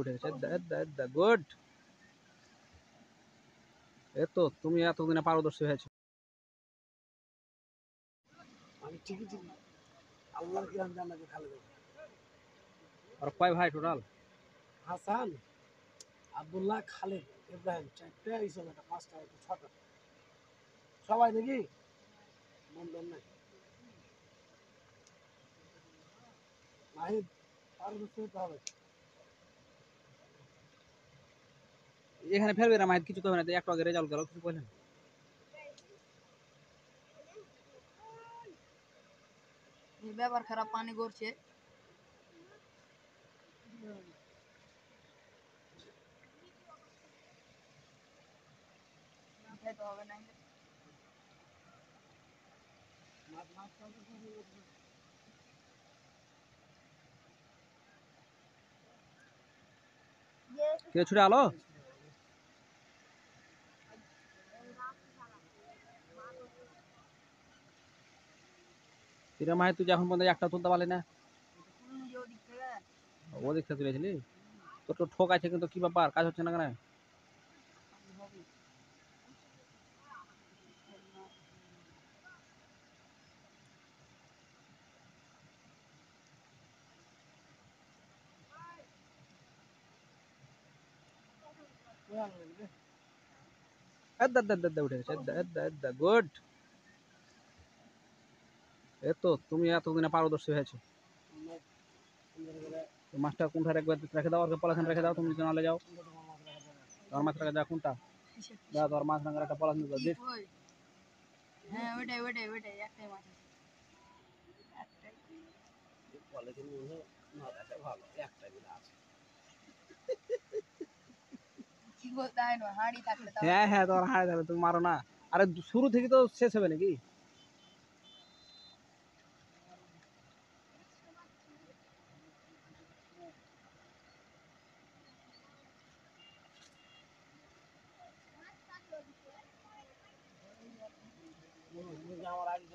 উঠে গেছে। গুড। এই তো তুমি এতদিনে পারদর্শী হয়েছো। আমি ঠিকই ঠিকই আল্লাহর কিরাম জান্নাতে খালে দেবো। আর কয় ভাই টোটাল? হাসান, আব্দুল্লাহ, খালেদ, ইব্রাহিম, চারটে ইসব একটা পাঁচটা একটা ছটা সবাই দেখি বন্ধন নাই। নাহিদ আরো বুঝতে হতে হবে। এখানে ফেলবে না মাহিত, কিছু কবে না, একটু আগে রেজাল্ট গেল, কিছু বললেন? ব্যবহার খারাপ পানি করছে। তো হবে না। কে ছুটে আলো? কিরে মাহিত, তুই এখন পর্যন্ত একটা তুলতে পারলি না? ও দিক থেকে তুলেছিলি? তোর তো ঠোক আছে, কিন্তু কি ব্যাপার, কাজ হচ্ছে না কেন? উঠে গেছে। গুড। এই তো তুমি এতদিনে পারদর্শী হয়েছো। মাছটা কোনটা একবার রেখে দাও, আর পলিথিন রেখে দাও, তুমি যদি নালে যাও। তোমার মাছ রেখে দাও কোনটা? দাও তোমার মাছ রাখার একটা পলিথিন দাও। হ্যাঁ ওইটাই ওইটাই ওইটাই একটাই মাছ আছে। একটাই। পলিথিন মনে না থাকে ভালো, একটা দিন আছে। কি বলতে হয় না, হাঁড়ি থাকলে তাও হ্যাঁ হ্যাঁ, তোমার হাড়ে যাবে, তুমি মারো না। আরে শুরু থেকে তো শেষ হবে নাকি? আমার আগে